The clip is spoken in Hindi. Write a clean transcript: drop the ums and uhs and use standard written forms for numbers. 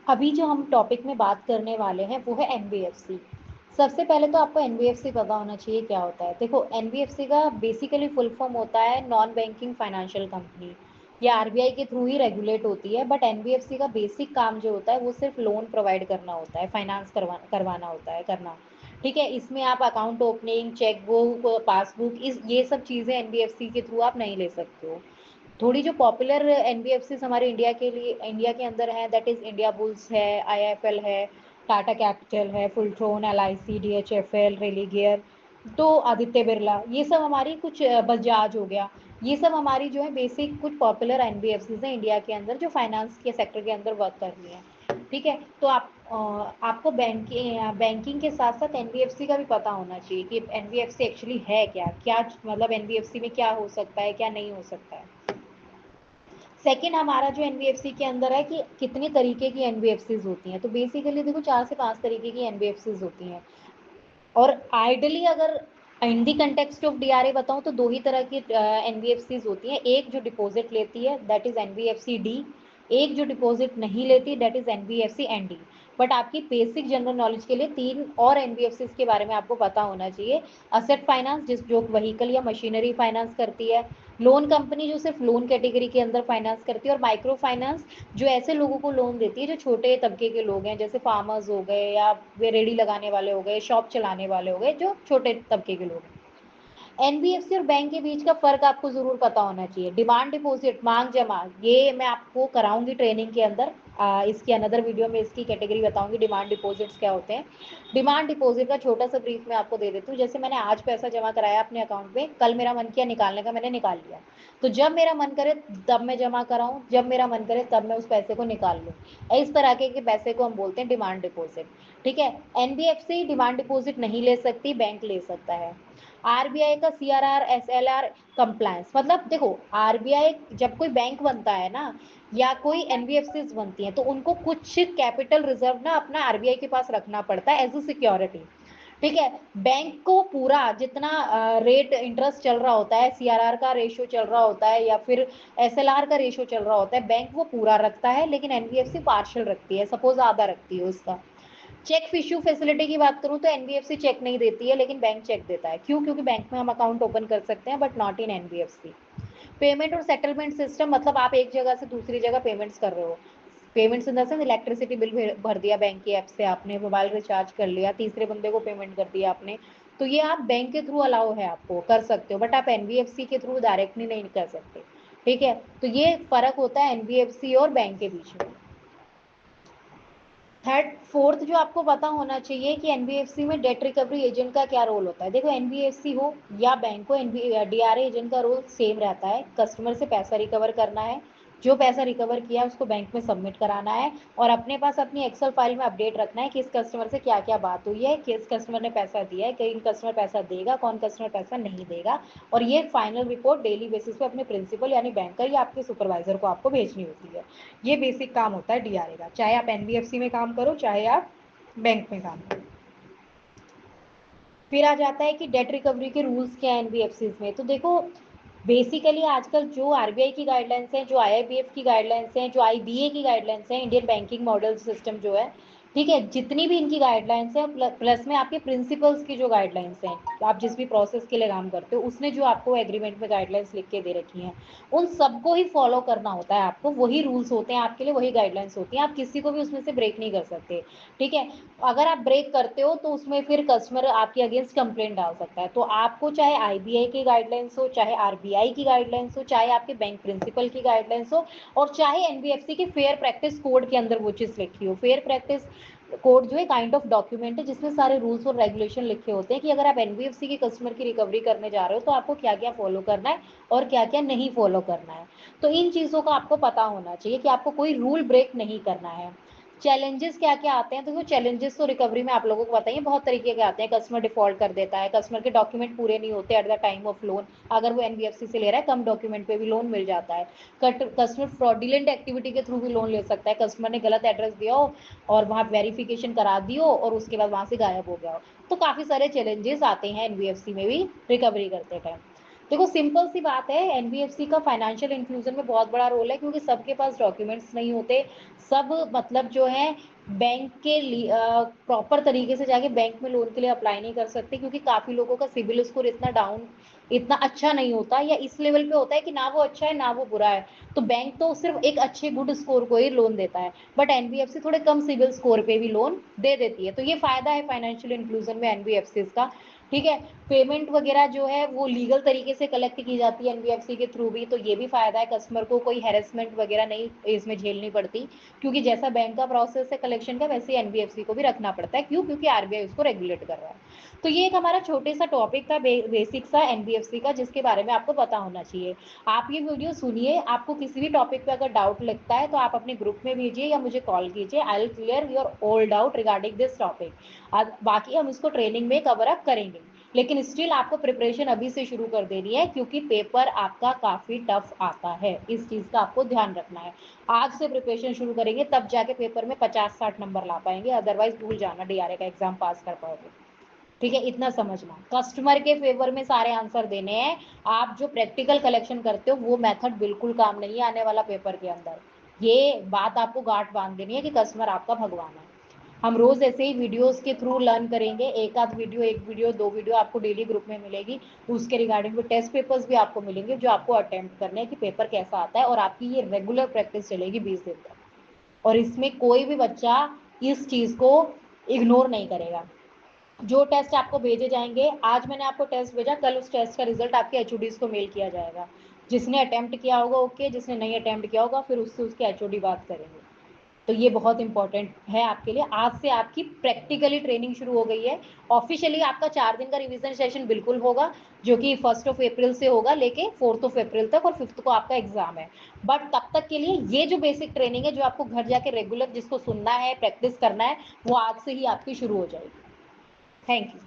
अभी जो हम टॉपिक में बात करने वाले हैं वो है एनबीएफसी। सबसे पहले तो आपको एनबीएफसी पता होना चाहिए क्या होता है। देखो, एनबीएफसी का बेसिकली फुल फॉर्म होता है नॉन बैंकिंग फाइनेंशियल कंपनी। ये आरबीआई के थ्रू ही रेगुलेट होती है, बट एनबीएफसी का बेसिक काम जो होता है वो सिर्फ लोन प्रोवाइड करना होता है, फाइनेंस करवाना होता है करना। ठीक है, इसमें आप account opening, cheque book, passbook, इस ये सब चीज़ें एनबीएफसी के थ्रू आप नहीं ले सकते हो। थोड़ी जो पॉपुलर एनबीएफसी हमारे इंडिया के अंदर है, दैट इज इंडिया बुल्स है, आईआईएफएल है, टाटा कैपिटल है, फुलट्रोन, एलआईसी, डीएचएफएल, रेलिगेयर, तो आदित्य बिरला, ये सब हमारी कुछ बजाज हो गया, ये सब हमारी जो है बेसिक कुछ पॉपुलर एनबीएफसी हैं इंडिया के अंदर जो फाइनेंस के सेक्टर के अंदर वर्क कर रही हैं। ठीक है, तो आपको बैंकिंग के साथ साथ एनबीएफसी का भी पता होना चाहिए कि एनबीएफसी एक्चुअली है क्या क्या, मतलब एनबीएफसी में क्या हो सकता है, क्या नहीं हो सकता है। सेकंड, हमारा जो एनबीएफसी के अंदर है कि कितनी तरीके की एनबीएफसीज होती हैं। तो बेसिकली देखो 4 से 5 तरीके की एनबीएफसीज होती हैं। और आइडली अगर इन दी कंटेक्स्ट ऑफ डीआरए बताऊं तो दो ही तरह की एनबीएफसीज होती हैं। एक जो डिपॉजिट लेती है दैट इज एनबीएफसी डी, एक जो डिपॉजिट नहीं लेती that is NBFC ND. But आपकी बेसिक जनरल नॉलेज के लिए 3 और एनबीएफसीज के बारे में आपको पता होना चाहिए। असेट फाइनेंस जो व्हीकल या मशीनरी फाइनेंस करती है, लोन कंपनी जो सिर्फ लोन कैटेगरी के अंदर फाइनेंस करती है, और माइक्रो फाइनेंस जो ऐसे लोगों को लोन देती है जो छोटे तबके के लोग हैं, जैसे फार्मर्स हो गए या वे रेडी लगाने वाले हो गए, शॉप चलाने वाले हो गए, जो छोटे तबके के लोग हैं। एनबीएफसी और बैंक के बीच का फर्क आपको जरूर पता होना चाहिए। डिमांड डिपॉजिट, मांग जमा, ये मैं आपको कराऊंगी ट्रेनिंग के अंदर, इसकी अनदर वीडियो में इसकी कैटेगरी बताऊंगी डिमांड डिपॉजिट्स क्या होते हैं। डिमांड डिपॉजिट का छोटा सा ब्रीफ मैं आपको दे देती हूँ। जैसे मैंने आज पैसा जमा कराया अपने अकाउंट में, कल मेरा मन किया निकालने का, मैंने निकाल लिया। तो जब मेरा मन करे तब मैं जमा कराऊं, जब मेरा मन करे तब मैं उस पैसे को निकाल लूं, इस तरह के पैसे को हम बोलते हैं डिमांड डिपॉजिट। ठीक है, एनबीएफसी डिमांड डिपॉजिट नहीं ले सकती, बैंक ले सकता है। आरबीआई का सीआरआर एसएलआर कंप्लायंस, मतलब देखो, आरबीआई जब कोई बैंक बनता है ना या कोई एनबीएफसी बनती है तो उनको कुछ कैपिटल रिजर्व ना अपना आरबीआई के पास रखना पड़ता है एज ए सिक्योरिटी। ठीक है, बैंक को पूरा जितना रेट इंटरेस्ट चल रहा होता है, सीआरआर का रेशियो चल रहा होता है या फिर एसएलआर का रेशियो चल रहा होता है, बैंक वो पूरा रखता है, लेकिन एनबीएफसी पार्शियल रखती है, सपोज आधा रखती है उसका। चेक इश्यू फैसिलिटी की बात करूं तो एनबीएफसी चेक नहीं देती है, लेकिन बैंक चेक देता है। क्यों? क्योंकि बैंक में हम अकाउंट ओपन कर सकते हैं but not in NBFC. Payment और सेटलमेंट सिस्टम, मतलब आप एक जगह से दूसरी जगह पेमेंट्स कर रहे हो, payments in the sense electricity bill भर दिया बैंक की ऐप से आपने, मोबाइल रिचार्ज कर लिया, तीसरे बंदे को पेमेंट कर दिया आपने, तो ये आप बैंक के थ्रू अलाउ है, आपको कर सकते हो, बट आप एनबीएफसी के थ्रू डायरेक्टली नहीं कर सकते। ठीक है, तो ये फर्क होता है एनबीएफसी और बैंक के बीच में। थर्ड फोर्थ जो आपको पता होना चाहिए कि एनबीएफसी में डेट रिकवरी एजेंट का क्या रोल होता है। देखो, एनबीएफसी हो या बैंक हो, डीआरए एजेंट का रोल सेम रहता है, कस्टमर से पैसा रिकवर करना है, जो पैसा रिकवर किया उसको बैंक में सबमिट कराना है, और अपने पास अपनी एक्सेल फाइल में अपडेट रखना है कि इस कस्टमर से क्या क्या बात हुई है, किस कस्टमर ने पैसा दिया है, कौन कस्टमर पैसा देगा, कौन कस्टमर पैसा नहीं देगा, और ये फाइनल रिपोर्ट डेली बेसिस पे अपने प्रिंसिपल यानी बैंकर या आपके सुपरवाइजर को आपको भेजनी होती है। ये बेसिक काम होता है डीआरए का, चाहे आप एनबीएफसी में काम करो चाहे आप बैंक में काम करो। फिर आ जाता है कि डेट रिकवरी के रूल्स क्या है एनबीएफसी में। तो देखो, बेसिकली आजकल जो आरबीआई की गाइडलाइंस हैं, जो आईआईबीएफ की गाइडलाइंस हैं, जो आईबीए की गाइडलाइंस हैं, इंडियन बैंकिंग मॉडल सिस्टम जो है, ठीक है, जितनी भी इनकी गाइडलाइंस हैं, प्लस में आपके प्रिंसिपल्स की जो गाइडलाइंस हैं, आप जिस भी प्रोसेस के लिए काम करते हो उसने जो आपको एग्रीमेंट में गाइडलाइंस लिख के दे रखी हैं, उन सबको ही फॉलो करना होता है आपको। वही रूल्स होते हैं आपके लिए, वही गाइडलाइंस होती हैं, आप किसी को भी उसमें से ब्रेक नहीं कर सकते। ठीक है, अगर आप ब्रेक करते हो तो उसमें फिर कस्टमर आपके अगेंस्ट कंप्लेंट डाल सकता है। तो आपको चाहे आईबीआई की गाइडलाइंस हो, चाहे आरबीआई की गाइडलाइंस हो, चाहे आपके बैंक प्रिंसिपल की गाइडलाइंस हो, और चाहे एनबीएफसी की फेयर प्रैक्टिस कोड के अंदर वो चीज लिखी हो। फेयर प्रैक्टिस कोड जो है काइंड ऑफ डॉक्यूमेंट है जिसमें सारे रूल्स और रेगुलेशन लिखे होते हैं कि अगर आप एनबीएफसी के कस्टमर की रिकवरी करने जा रहे हो तो आपको क्या क्या फॉलो करना है और क्या क्या नहीं फॉलो करना है। तो इन चीजों का आपको पता होना चाहिए कि आपको कोई रूल ब्रेक नहीं करना है। चैलेंजेस क्या क्या आते हैं, तो वो चैलेंजेस तो रिकवरी में आप लोगों को बताइए, बहुत तरीके के आते हैं। कस्टमर डिफॉल्ट कर देता है, कस्टमर के डॉक्यूमेंट पूरे नहीं होते at the time of loan, अगर वो एनबीएफसी से ले रहा है कम डॉक्यूमेंट पे भी लोन मिल जाता है। कस्टमर फ्रॉडुलेंट एक्टिविटी के थ्रू भी लोन ले सकता है, कस्टमर ने गलत एड्रेस दिया हो और वहाँ वेरिफिकेशन करा दी हो और उसके बाद वहाँ से गायब हो गया हो। तो काफी सारे चैलेंजेस आते हैं एनबीएफसी में भी रिकवरी करते टाइम। देखो सिंपल सी बात है, एनबीएफसी का फाइनेंशियल इंक्लूजन में बहुत बड़ा रोल है, क्योंकि सबके पास डॉक्यूमेंट्स नहीं होते, सब मतलब जो है बैंक के प्रॉपर तरीके से जाके बैंक में लोन के लिए अप्लाई नहीं कर सकते, क्योंकि काफी लोगों का सिविल स्कोर इतना डाउन, इतना अच्छा नहीं होता, या इस लेवल पे होता है कि ना वो अच्छा है ना वो बुरा है, तो बैंक तो सिर्फ एक अच्छे गुड स्कोर को ही लोन देता है, बट एनबीएफसी थोड़े कम सिविल स्कोर पे भी लोन दे देती है। तो ये फायदा है फाइनेंशियल इंक्लूजन में एनबीएफसी का। ठीक है, पेमेंट वगैरह जो है वो लीगल तरीके से कलेक्ट की जाती है एनबीएफसी के थ्रू भी, तो ये भी फायदा है, कस्टमर को कोई हैरेसमेंट वगैरह नहीं इसमें झेलनी पड़ती, क्योंकि जैसा बैंक का प्रोसेस है कलेक्शन का, वैसे एनबीएफसी को भी रखना पड़ता है। क्यों? क्योंकि आरबीआई उसको रेगुलेट कर रहा है। तो ये एक हमारा छोटे सा टॉपिक था, बेसिक सा एनबीएफसी का, जिसके बारे में आपको पता होना चाहिए। आप ये वीडियो सुनिए, आपको किसी भी टॉपिक पे अगर डाउट लगता है तो आप अपने ग्रुप में भेजिए या मुझे कॉल कीजिए, I will clear your all doubt regarding this topic. बाकी हम इसको ट्रेनिंग में कवर अप करेंगे, लेकिन स्टिल आपको प्रिपरेशन अभी से शुरू कर देनी है, क्योंकि पेपर आपका काफी टफ आता है, इस चीज का आपको ध्यान रखना है। आज से प्रिपरेशन शुरू करेंगे तब जाके पेपर में 50-60 नंबर ला पाएंगे, अदरवाइज भूल जाना डीआरए का एग्जाम पास कर पाओगे। ठीक है, इतना समझना, कस्टमर के फेवर में सारे आंसर देने हैं। आप जो प्रैक्टिकल कलेक्शन करते हो वो मेथड बिल्कुल काम नहीं आने वाला पेपर के अंदर। ये बात आपको गांठ बांध देनी है कि कस्टमर आपका भगवान है। हम रोज ऐसे ही वीडियोस के थ्रू लर्न करेंगे, एक आध वीडियो, एक वीडियो, दो वीडियो आपको डेली ग्रुप में मिलेगी, उसके रिगार्डिंग में टेस्ट पेपर्स भी आपको मिलेंगे जो आपको अटेम्प्ट करने हैं कि पेपर कैसा आता है, और आपकी ये रेगुलर प्रैक्टिस चलेगी 20 दिन तक, और इसमें कोई भी बच्चा इस चीज को इग्नोर नहीं करेगा। जो टेस्ट आपको भेजे जाएंगे, आज मैंने आपको टेस्ट भेजा, कल उस टेस्ट का रिजल्ट आपके एचओडीज को मेल किया जाएगा। जिसने अटेम्प्ट किया होगा ओके, जिसने नहीं अटेम्प्ट किया होगा फिर उससे उसके एचओडी बात करेंगे। तो ये बहुत इंपॉर्टेंट है आपके लिए। आज से आपकी प्रैक्टिकली ट्रेनिंग शुरू हो गई है। ऑफिशियली आपका 4 दिन का रिवीजन सेशन बिल्कुल होगा, जो कि 1 अप्रैल से होगा लेके 4 अप्रैल तक, और 5 को आपका एग्जाम है। बट तब तक के लिए ये जो बेसिक ट्रेनिंग है, जो आपको घर जाके रेगुलर जिसको सुनना है, प्रैक्टिस करना है, वो आज से ही आपकी शुरू हो जाएगी। Thank you.